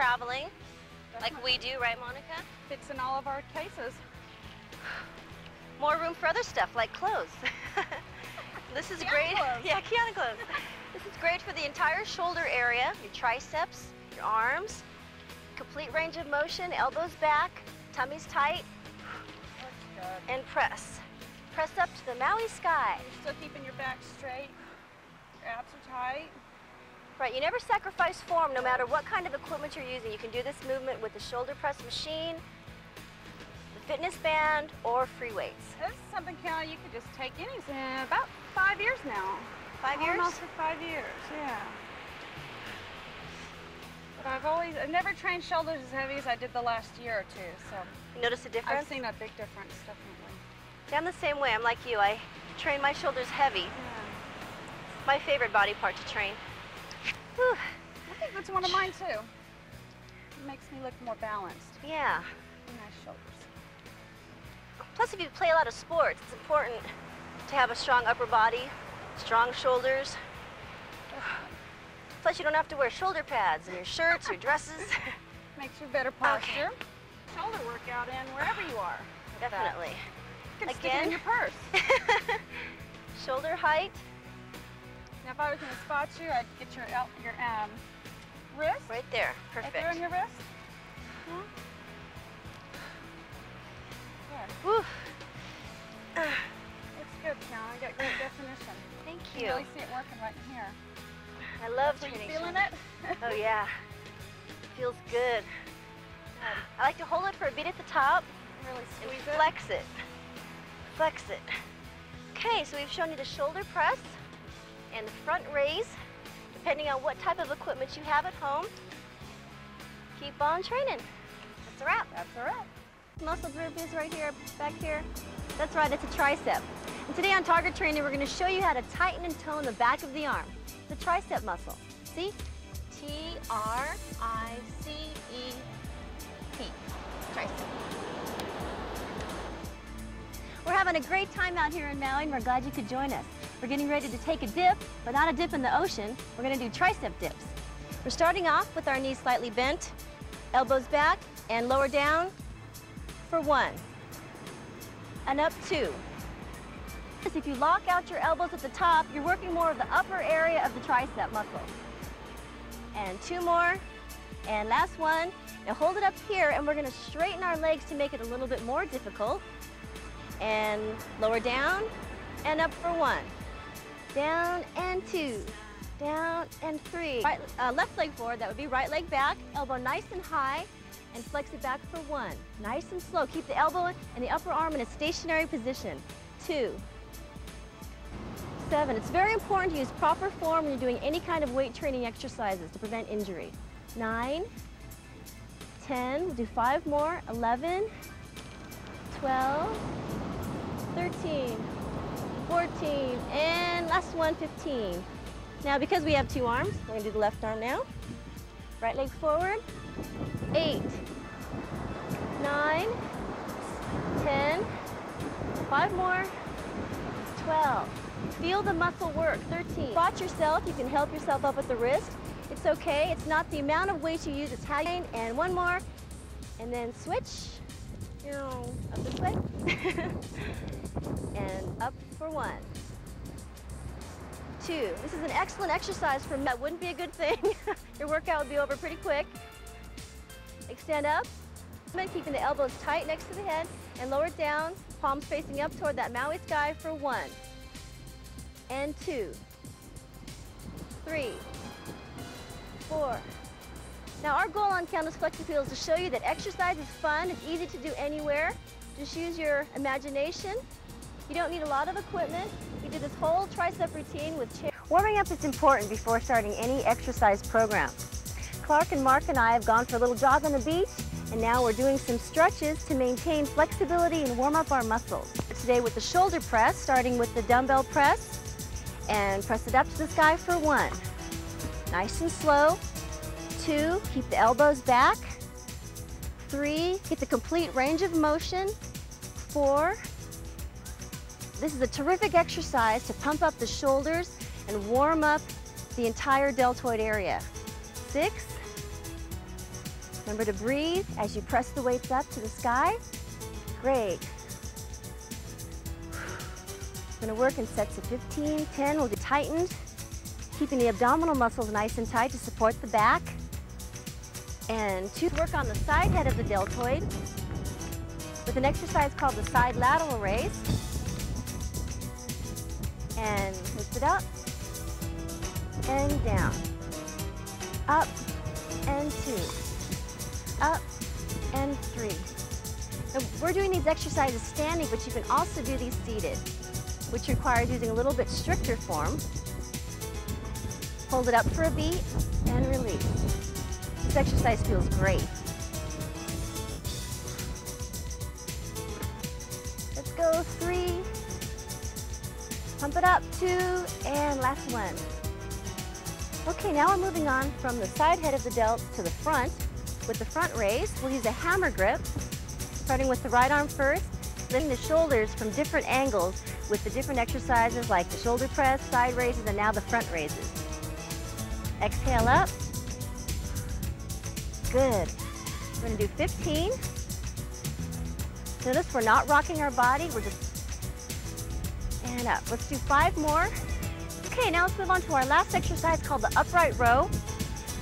traveling, like we do, right, Monica? Fits in all of our cases. More room for other stuff, like clothes. This is great. Clothes. Yeah, Kiana clothes. This is great for the entire shoulder area, your triceps, your arms, complete range of motion, elbows back, tummy's tight, and press. Press up to the Maui sky. You're still keeping your back straight, your abs are tight. Right, you never sacrifice form no matter what kind of equipment you're using. You can do this movement with the shoulder press machine, the fitness band, or free weights. This is something, Kiana, you could just take in about 5 years now. 5 years? Almost for 5 years, yeah. But I've never trained shoulders as heavy as I did the last year or two, so. You notice a difference? I've seen a big difference, definitely. Yeah, I'm the same way. I'm like you. I train my shoulders heavy. Yeah. It's my favorite body part to train. Whew. I think that's one of mine too. It makes me look more balanced. Yeah. Nice shoulders. Plus, if you play a lot of sports, it's important to have a strong upper body, strong shoulders. Plus, you don't have to wear shoulder pads in your shirts or dresses. Makes you better posture. Okay. Shoulder workout in wherever you are. Definitely. You can stick it in your purse. Shoulder height. Now, if I was going to spot you, I'd get your wrist. Right there. Perfect. Right there on your wrist. There. Woo. Looks good, Kiana. You got great definition. Thank You you. can really see it working right in here. I love Are you training feeling shoulders. it? Oh yeah. Feels good. I like to hold it for a beat at the top Really and squeeze it. flex it. Flex it. Okay, so we've shown you the shoulder press and the front raise, depending on what type of equipment you have at home. Keep on training. That's a wrap. That's a wrap. Muscle group is right here, back here. That's right, it's a tricep. And today on Target Training, we're going to show you how to tighten and tone the back of the arm, the tricep muscle. See? T-R-I-C-E-P. Tricep. We're having a great time out here in Maui, and we're glad you could join us. We're getting ready to take a dip, but not a dip in the ocean. We're going to do tricep dips. We're starting off with our knees slightly bent, elbows back, and lower down for 1, and up 2. If you lock out your elbows at the top, you're working more of the upper area of the tricep muscle. And 2 more, and last one. Now hold it up here, and we're going to straighten our legs to make it a little bit more difficult. And lower down, and up for 1. Down and 2. Down and 3. Right, left leg forward, that would be right leg back, elbow nice and high, and flex it back for 1. Nice and slow. Keep the elbow and the upper arm in a stationary position. 2. 7. It's very important to use proper form when you're doing any kind of weight training exercises to prevent injury. 9. 10. We'll do 5 more. 11. 12. 13. 14. And last one, 15. Now, because we have 2 arms, we're going to do the left arm now. Right leg forward. 8. 9. 10. 5 more. 12. Feel the muscle work. 13. Spot yourself. You can help yourself up at the wrist. It's okay. It's not the amount of weight you use. It's how you... And 1 more. And then switch. Up this way. And up for 1. 2. This is an excellent exercise for me. That wouldn't be a good thing. Your workout would be over pretty quick. Extend up. Keeping the elbows tight next to the head and lower down. Palms facing up toward that Maui sky for 1. And 2. 3. 4. Now our goal on Kiana's Flex Appeal is to show you that exercise is fun, it's easy to do anywhere. Just use your imagination. You don't need a lot of equipment. You do this whole tricep routine with chairs. Warming up is important before starting any exercise program. Clark and Mark and I have gone for a little jog on the beach, and now we're doing some stretches to maintain flexibility and warm up our muscles. Today with the shoulder press, starting with the dumbbell press, and press it up to the sky for 1. Nice and slow. 2, keep the elbows back. 3, get the complete range of motion. 4, this is a terrific exercise to pump up the shoulders and warm up the entire deltoid area. 6, Remember to breathe as you press the weights up to the sky. Great. We're gonna work in sets of 15, 10 will be tightened, keeping the abdominal muscles nice and tight to support the back. And 2, work on the side head of the deltoid with an exercise called the side lateral raise. And lift it up and down. Up and 2. Up and 3. Now, we're doing these exercises standing, but you can also do these seated, which requires using a little bit stricter form. Hold it up for a beat and release. This exercise feels great. Let's go 3. Pump it up, 2, and last one. Okay, now we're moving on from the side head of the delts to the front. With the front raise, we'll use a hammer grip, starting with the right arm first, lifting the shoulders from different angles with the different exercises like the shoulder press, side raises, and now the front raises. Exhale up. Good. We're gonna do 15. Notice we're not rocking our body, we're just, and up. Let's do 5 more. Okay, now let's move on to our last exercise called the upright row.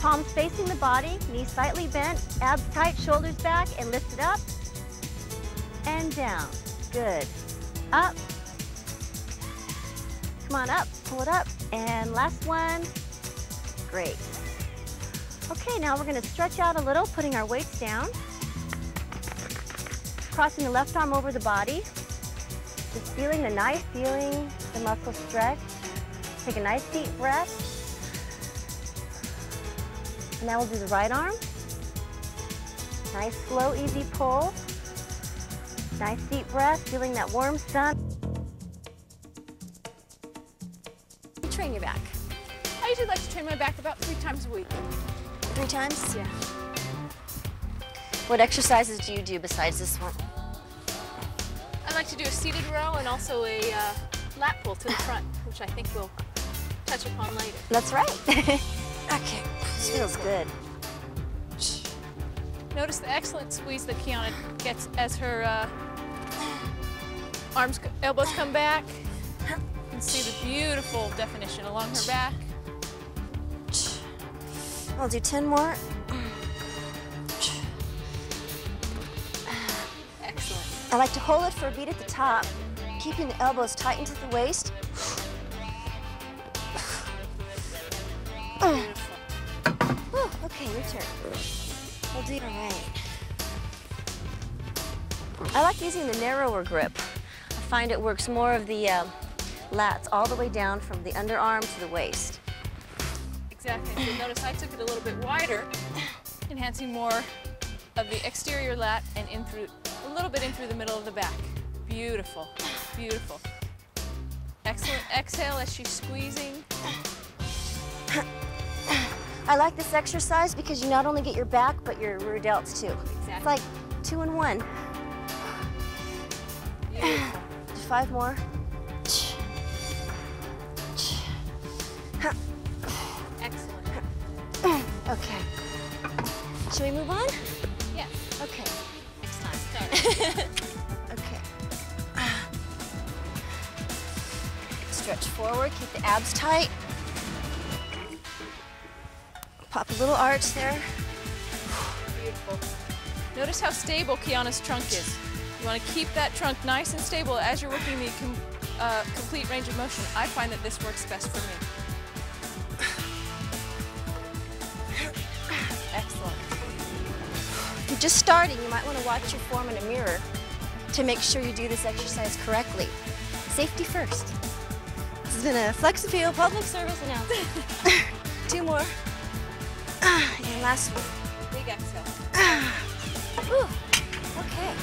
Palms facing the body, knees slightly bent, abs tight, shoulders back, and lift it up and down. Good. Up. Come on up, pull it up, and last one. Great. Okay, now we're gonna stretch out a little, putting our weights down. Crossing the left arm over the body. Just feeling the muscle stretch. Take a nice deep breath. And now we'll do the right arm. Nice, slow, easy pull. Nice deep breath, feeling that warm sun. Train your back. I usually like to train my back about 3 times a week. 3 times? Yeah. What exercises do you do besides this one? I like to do a seated row and also a lat pull to the front, which I think we'll touch upon later. That's right. Okay, this feels good. Notice the excellent squeeze that Kiana gets as her elbows come back. You can see the beautiful definition along her back. I'll do 10 more. Excellent. I like to hold it for a beat at the top, keeping the elbows tight into the waist. Okay, your turn. We'll do it all right. I like using the narrower grip. I find it works more of the lats all the way down from the underarm to the waist. Exactly. So notice I took it a little bit wider, enhancing more of the exterior lat and in through a little bit in through the middle of the back. Beautiful, beautiful. Excellent. Exhale as she's squeezing. I like this exercise because you not only get your back, but your rear delts too. Exactly. It's like 2 in 1. Beautiful. 5 more. Excellent. Okay. Should we move on? Yes. Okay. Next time. Start. Okay. Stretch forward, keep the abs tight. Pop a little arch there. Beautiful. Notice how stable Kiana's trunk is. You want to keep that trunk nice and stable as you're working the complete range of motion. I find that this works best for me. Excellent. If you're just starting, you might want to watch your form in a mirror to make sure you do this exercise correctly. Safety first. This has been a Flexappeal public service announcement. 2 more. And last one. Big exhale. Whew. Okay.